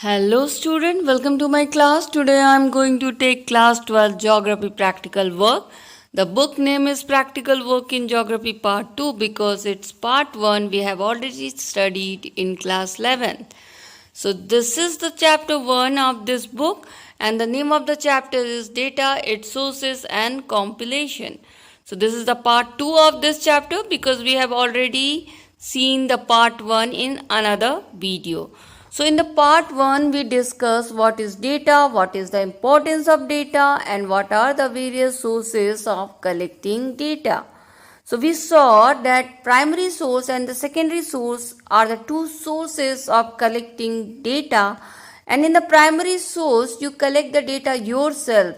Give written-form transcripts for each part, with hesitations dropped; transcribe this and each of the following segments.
Hello student, welcome to my class. Today I am going to take class 12 geography practical work. The book name is Practical Work in Geography Part 2 because it's part 1 we have already studied in class 11. So this is the chapter 1 of this book and the name of the chapter is Data, its Sources and Compilation. So this is the part 2 of this chapter because we have already seen the part 1 in another video. So in the part 1 we discuss what is data, what is the importance of data and what are the various sources of collecting data. So we saw that primary source and the secondary source are the two sources of collecting data, and in the primary source you collect the data yourself,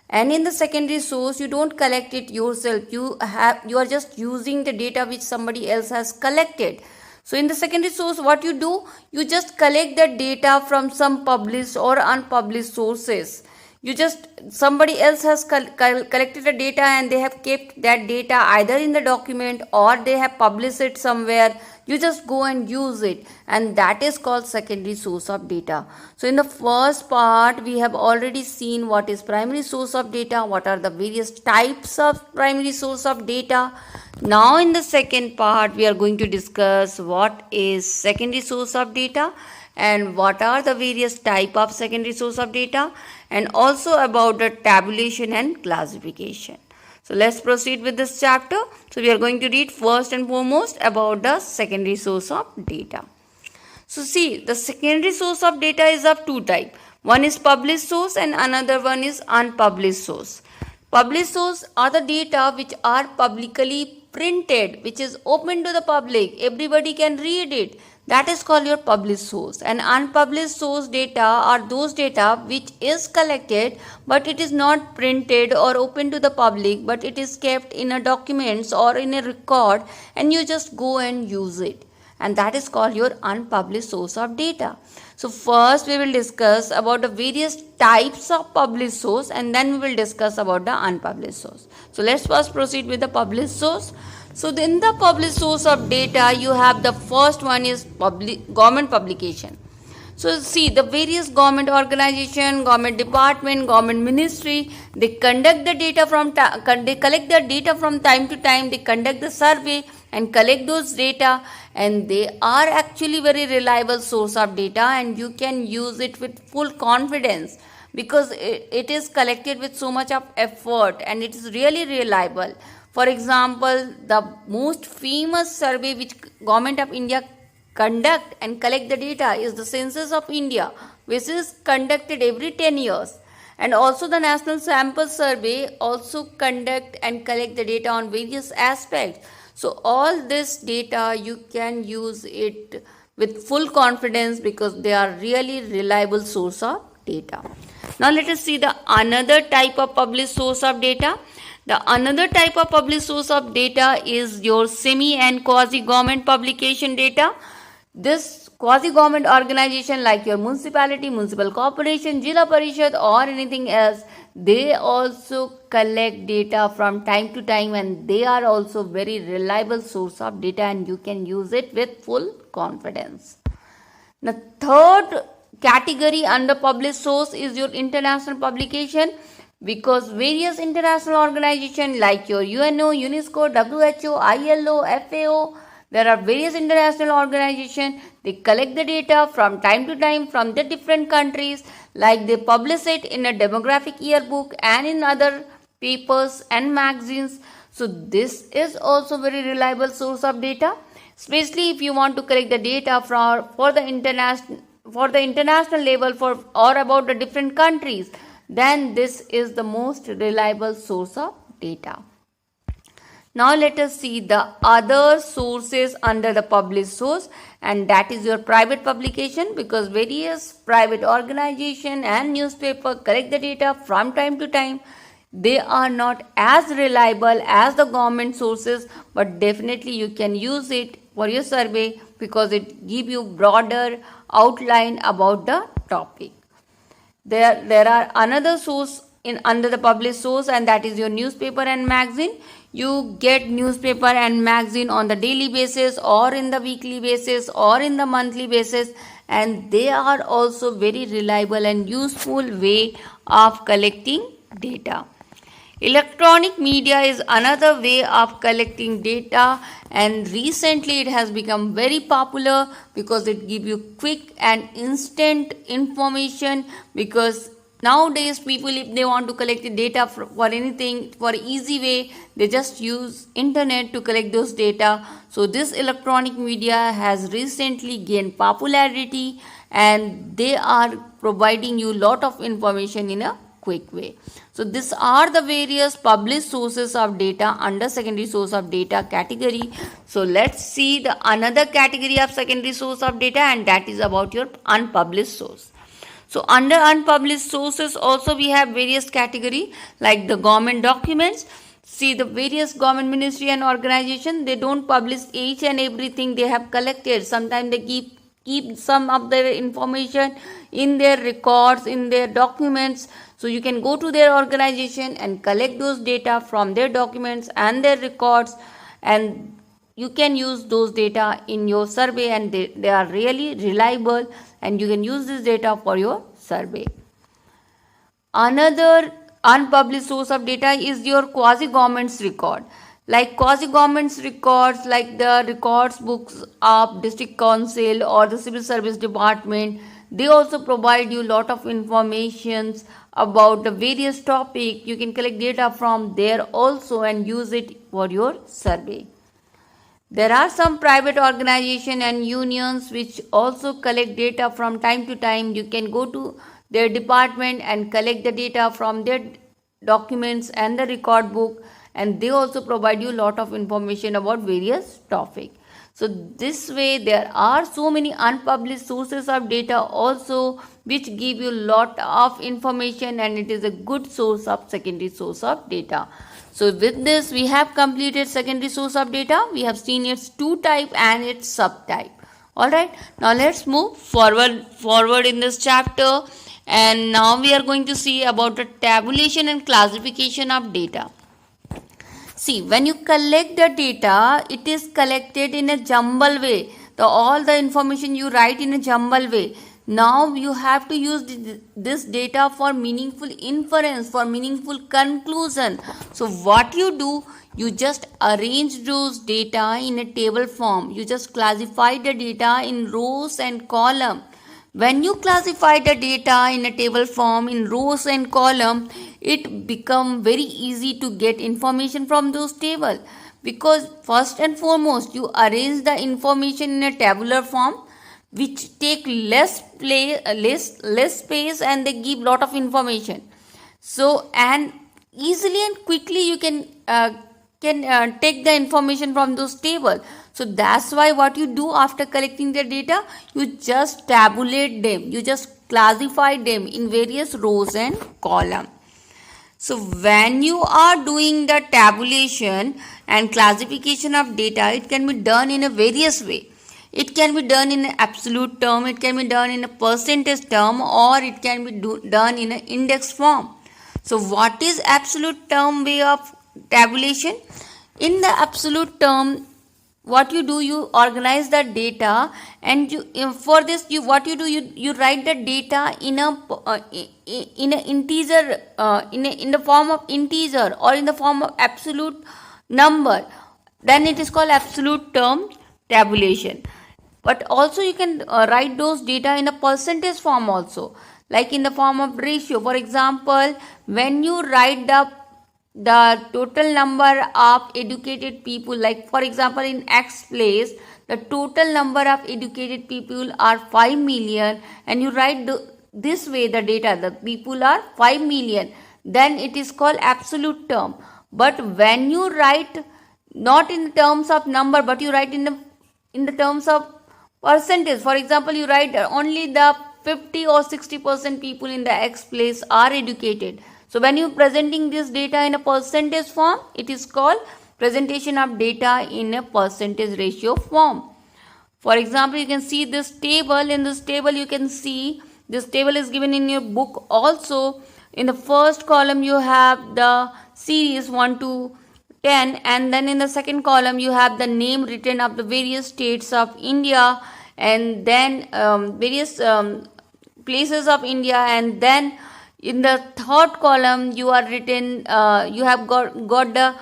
and in the secondary source you don't collect it yourself, you are just using the data which somebody else has collected. So in the secondary source what you do, you just collect the data from some published or unpublished sources. Somebody else has collected the data and they have kept that data either in the document or they have published it somewhere. You just go and use it, and that is called secondary source of data. So in the first part we have already seen what is primary source of data, what are the various types of primary source of data. Now in the second part we are going to discuss what is secondary source of data and what are the various type of secondary source of data, and also about the tabulation and classification. So let's proceed with this chapter. So we are going to read first and foremost about the secondary source of data. So see, the secondary source of data is of two types. One is published source and another one is unpublished source. Published source are the data which are publicly printed, which is open to the public. Everybody can read it. That is called your published source. And unpublished source data are those data which is collected but it is not printed or open to the public, but it is kept in a documents or in a record and you just go and use it. And that is called your unpublished source of data. So first we will discuss about the various types of published source and then we will discuss about the unpublished source. So let's first proceed with the published source. So in the published source of data, you have the first one is government publication. So see, the various government organization, government department, government ministry, they conduct the data they collect the data from time to time. They conduct the survey and collect those data, and they are actually very reliable source of data, and you can use it with full confidence because it is collected with so much of effort and it is really reliable. For example, the most famous survey which Government of India conduct and collect the data is the Census of India, which is conducted every 10 years. And also the National Sample Survey also conduct and collect the data on various aspects. So all this data you can use it with full confidence because they are really reliable source of data. Now let us see the another type of published source of data. The another type of published source of data is your semi and quasi-government publication data. This quasi-government organization like your municipality, municipal corporation, Jilla Parishad or anything else, they also collect data from time to time and they are also very reliable source of data and you can use it with full confidence. The third category under published source is your international publication, because various international organizations like your UNO, UNESCO, WHO, ILO, FAO, there are various international organizations, they collect the data from time to time from the different countries, like they publish it in a demographic yearbook and in other papers and magazines. So this is also very reliable source of data, especially if you want to collect the data for the international level or about the different countries, then this is the most reliable source of data. Now let us see the other sources under the published source, and that is your private publication, because various private organization and newspaper collect the data from time to time. They are not as reliable as the government sources, but definitely you can use it for your survey because it gives you broader outline about the topic. There are another source under the published source, and that is your newspaper and magazine. You get newspaper and magazine on the daily basis or in the weekly basis or in the monthly basis, and they are also very reliable and useful way of collecting data. Electronic media is another way of collecting data, and recently it has become very popular because it gives you quick and instant information. Because nowadays people, if they want to collect the data for anything, for easy way, they just use internet to collect those data. So this electronic media has recently gained popularity, and they are providing you lot of information in a quick way. So these are the various published sources of data under secondary source of data category. So let's see the another category of secondary source of data, and that is about your unpublished source. So under unpublished sources also we have various category like the government documents. See, the various government ministry and organization, they don't publish each and everything they have collected. Sometimes they keep some of their information in their records, in their documents. So you can go to their organization and collect those data from their documents and their records, and you can use those data in your survey, and they are really reliable, and you can use this data for your survey. Another unpublished source of data is your quasi-government's record. Like quasi-government's records, like the records books of district council or the civil service department, they also provide you lot of informations about the various topic. You can collect data from there also and use it for your survey. There are some private organizations and unions which also collect data from time to time. You can go to their department and collect the data from their documents and the record book, and they also provide you lot of information about various topics. So this way there are so many unpublished sources of data also which give you lot of information, and it is a good source of secondary source of data. So with this we have completed secondary source of data. We have seen its two type and its subtype. Alright, now let's move forward in this chapter, and now we are going to see about the tabulation and classification of data. See, when you collect the data, it is collected in a jumble way. All the information you write in a jumble way. Now you have to use this data for meaningful inference, for meaningful conclusion. So what you do, you just arrange those data in a table form. You just classify the data in rows and column. When you classify the data in a table form in rows and column, it become very easy to get information from those tables, because first and foremost you arrange the information in a tabular form, which take less space, and they give lot of information. So and easily and quickly you can take the information from those tables. So that's why what you do after collecting the data, you just tabulate them, you just classify them in various rows and columns. So when you are doing the tabulation and classification of data, it can be done in a various way. It can be done in an absolute term, it can be done in a percentage term, or it can be done in an index form. So what is absolute term way of tabulation? In the absolute term, what you do, you organize the data, and for this what you do, you write the data in a integer, in the form of integer or in the form of absolute number. Then it is called absolute term tabulation. But also you can write those data in a percentage form also, like in the form of ratio. For example, when you write the total number of educated people, like for example in X place, the total number of educated people are 5 million, and you write this way the data, the people are 5 million, then it is called absolute term. But when you write not in terms of number, but you write in the terms of percentage, for example you write only the 50 or 60% people in the X place are educated. So when you are presenting this data in a percentage form, it is called presentation of data in a percentage ratio form. For example, you can see this table. In this table you can see, this table is given in your book also. In the first column you have the series 1 to 10, and then in the second column you have the name written of the various states of India, and then various places of India, and then in the third column you are written, you have got the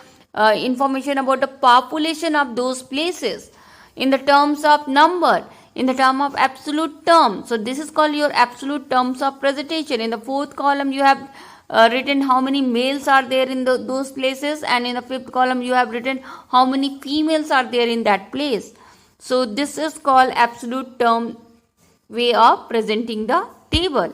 information about the population of those places in the terms of number, in the term of absolute term. So this is called your absolute terms of presentation. In the fourth column you have written how many males are there in those places, and in the fifth column you have written how many females are there in that place. So this is called absolute term way of presenting the table.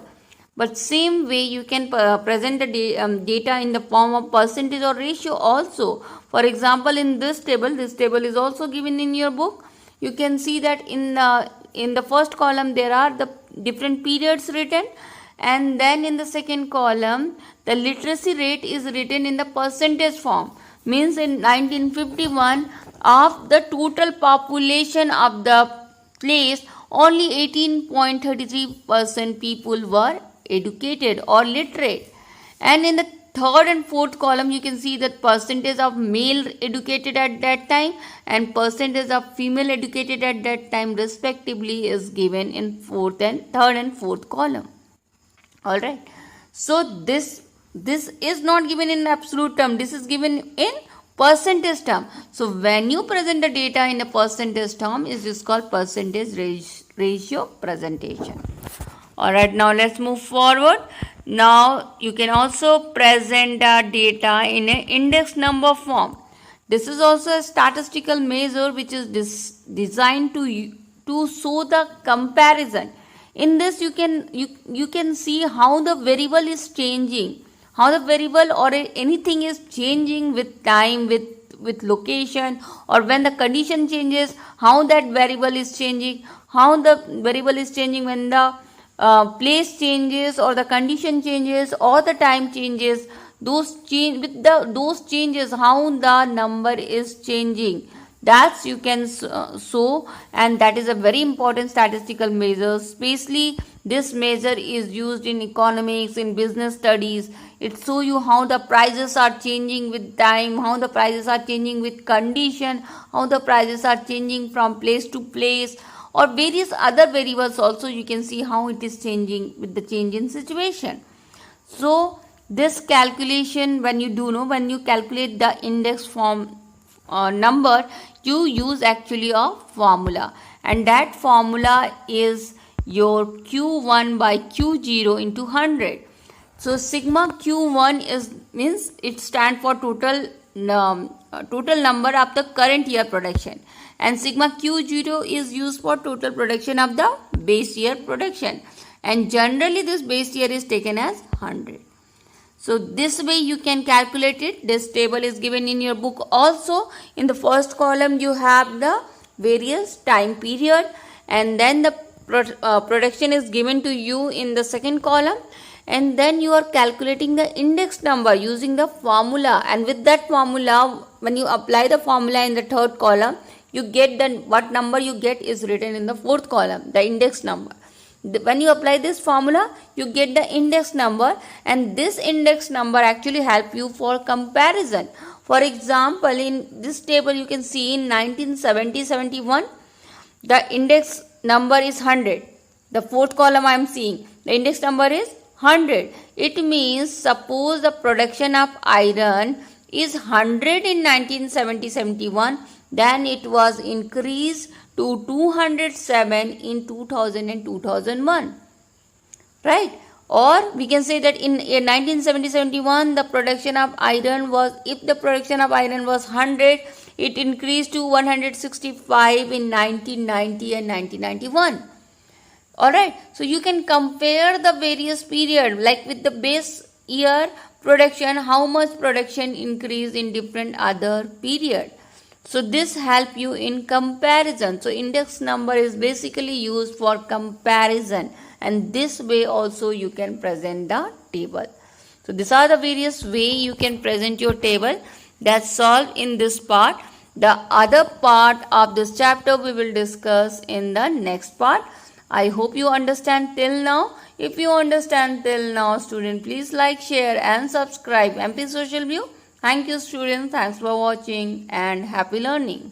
But same way you can present the data in the form of percentage or ratio also. For example, in this table is also given in your book. You can see that in the first column there are the different periods written, and then in the second column the literacy rate is written in the percentage form. Means in 1951, of the total population of the place, only 18.33% people were educated or literate. And in the third and fourth column you can see that percentage of male educated at that time and percentage of female educated at that time respectively is given in third and fourth column. Alright, so this is not given in absolute term, this is given in percentage term. So when you present the data in a percentage term, it is called percentage ratio presentation. Alright, now let's move forward. Now you can also present the data in an index number form. This is also a statistical measure which is designed to show the comparison. In this you can see how the variable is changing, how the variable or anything is changing with time, with location, or when the condition changes, how that variable is changing, how the variable is changing when the place changes or the condition changes or the time changes. Those changes, how the number is changing, that's you can show, and that is a very important statistical measure. Especially this measure is used in economics, in business studies. It shows you how the prices are changing with time, how the prices are changing with condition, how the prices are changing from place to place, or various other variables also. You can see how it is changing with the change in situation. So this calculation, when you calculate the index form number, you use actually a formula, and that formula is your Q1 by Q0 into 100. So sigma Q1 means it stands for total number of the current year production, and sigma Q0 is used for total production of the base year production, and generally this base year is taken as 100. So this way you can calculate it. This table is given in your book also. In the first column you have the various time period, and then the production is given to you in the second column, and then you are calculating the index number using the formula, and with that formula, when you apply the formula in the third column, you get what number you get is written in the fourth column, the index number. When you apply this formula, you get the index number, and this index number actually help you for comparison. For example, in this table you can see in 1970-71, the index number is 100. The fourth column I am seeing, the index number is 100. It means suppose the production of iron is 100 in 1970-71, then it was increased to 207 in 2000 and 2001, right? Or we can say that in 1970-71 the production of iron was, if the production of iron was 100, it increased to 165 in 1990 and 1991. Alright, so you can compare the various period, like with the base year production, how much production increase in different other period. So this help you in comparison. So index number is basically used for comparison, and this way also you can present the table. So these are the various way you can present your table. That's all in this part. The other part of this chapter we will discuss in the next part. I hope you understand till now. If you understand till now, student, please like, share and subscribe MP Social View. Thank you, students. Thanks for watching and happy learning.